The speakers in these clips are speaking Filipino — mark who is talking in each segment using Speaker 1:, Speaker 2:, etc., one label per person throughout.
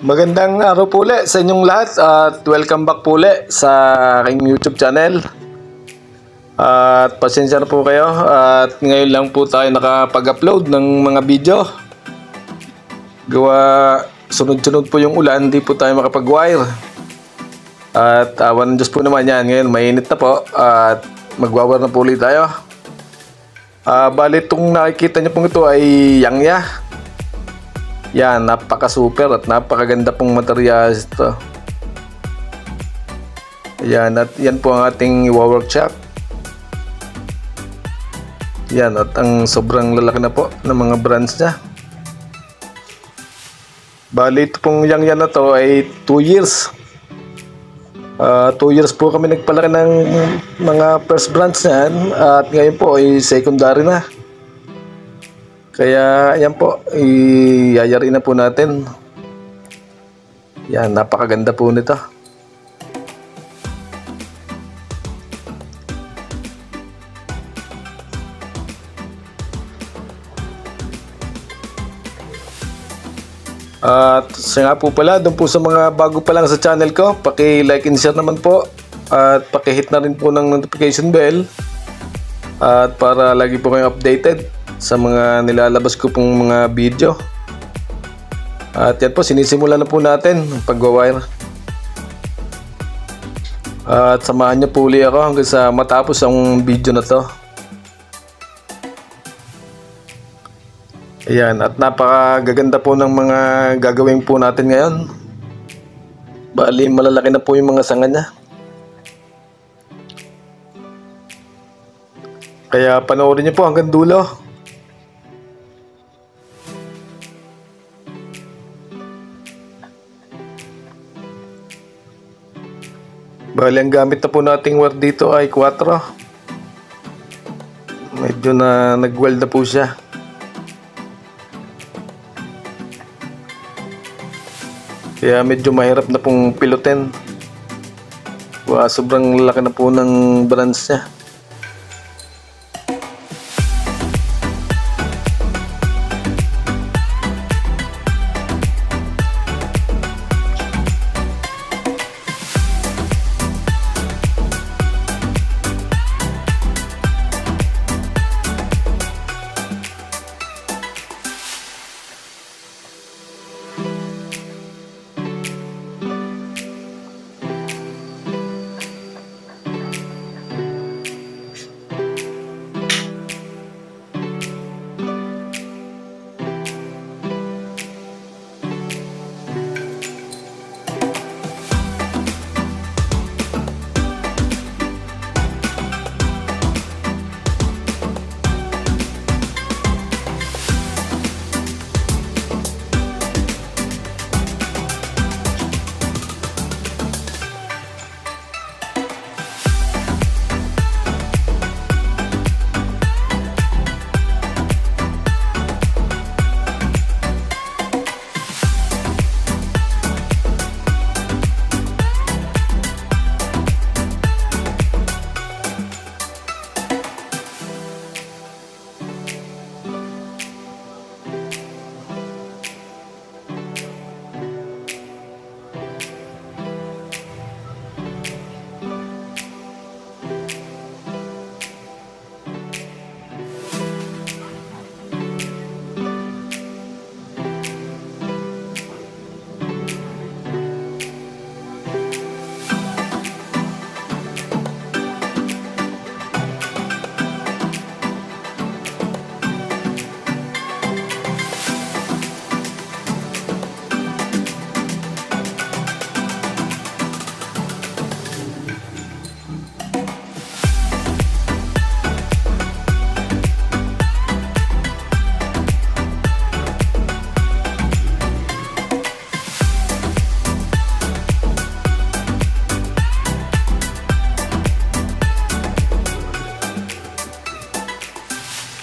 Speaker 1: Magandang araw po ulit sa inyong lahat at welcome back po ulit sa aking YouTube channel. At pasensya na po kayo at ngayon lang po tayo nakapag-upload ng mga video. Gawa sunod-sunod po yung ulan, hindi po tayo makapag-wire. At awan ng Diyos po naman yan, ngayon mainit na po at mag-wire na po ulit tayo. Bali itong nakikita niyo pong ito ay Yangya. Yan, napaka-super at napakaganda pong materials ito. Yan, at yan po ang ating workshop. Yan, at ang sobrang lalaki na po ng mga brands niya. Bali, ito pong Yangya na to ay 2 years. 2 years po kami nagpalaki ng mga first brands niyan at ngayon po ay secondary na. Kaya yan po, iyayari na po natin. Yan, napakaganda po nito. At siya nga po pala, doon po sa mga bago pa lang sa channel ko, paki-like and share naman po. At paki-hit na rin po ng notification bell. At para lagi po kayong updated sa mga nilalabas ko pong mga video. At yan po, sinisimulan na po natin ang pag-wire. At samahan niyo po uli ako hanggang sa matapos ang video na to. Ayan, at napakagaganda po ng mga gagawin po natin ngayon. Bali, malalaki na po yung mga sanga niya. Kaya panoorin niyo po hanggang dulo. Bali, ang gamit na po nating wire dito ay 4. Medyo na nag-weld na po siya. Kaya medyo mahirap na pong pilotin. Sobrang laki na po ng branch niya.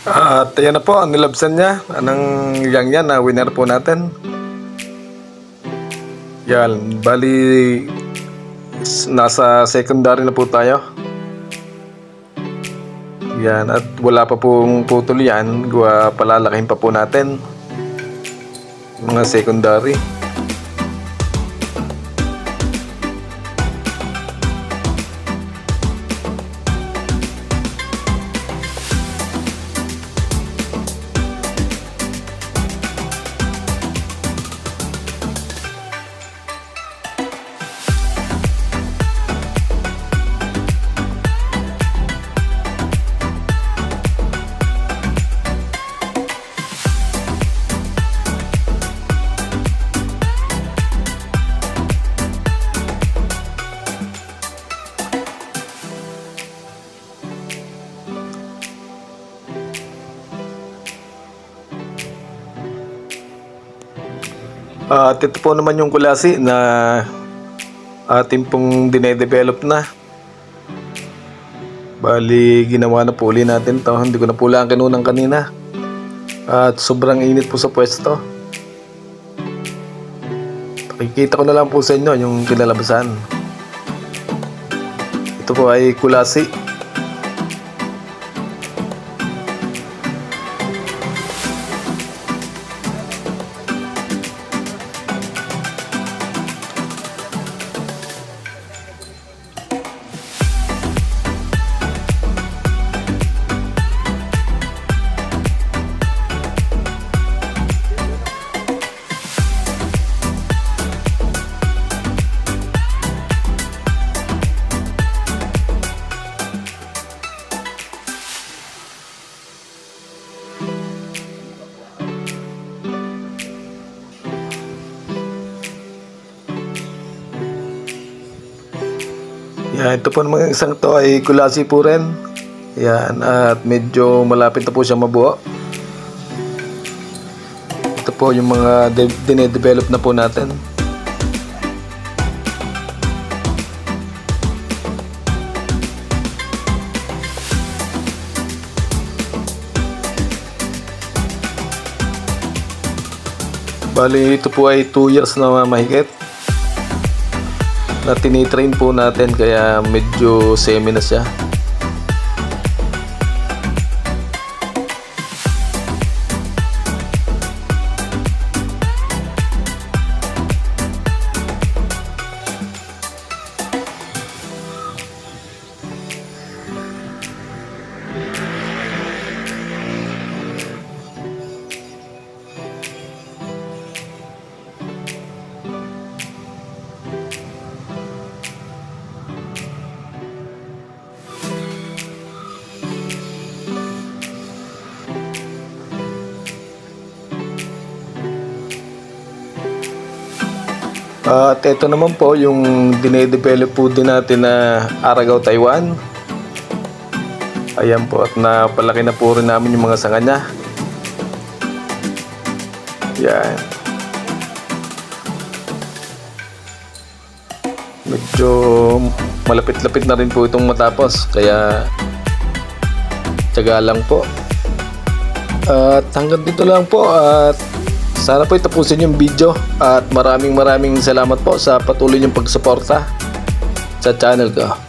Speaker 1: At ayan na po ang nilabsan niya ng Yangya na winner po natin. Yan, bali nasa secondary na po tayo. Yan, at wala pa pong putol yan, palalakihin pa po natin mga secondary. At ito po naman yung kulasi na ating pong dinedevelop na. Bali, ginawa na po uli natin to. Hindi ko na po lang kinunang kanina. At sobrang init po sa pwesto. Pakikita ko na lang po sa inyo yung kinalabasan. Ito po ay kulasi. Yan, ito po naman isang to ay kulasi po rin. Yan, at medyo malapit na po siya mabuo. Ito po yung mga dinedevelop na po natin. Bali, ito po ay 2 years na mahigit na tinitrain po natin, kaya medyo semi na siya. At ito naman po yung dinedevelop po din natin na Aragao Taiwan. Ayan po, at napalaki na po rin namin yung mga sanga niya. Yan. Medyo malapit-lapit na rin po itong matapos, kaya tiyaga lang po. At hanggang dito lang po, at sana po itapusin yung video, at maraming salamat po sa patuloy niyong pagsuporta sa channel ko.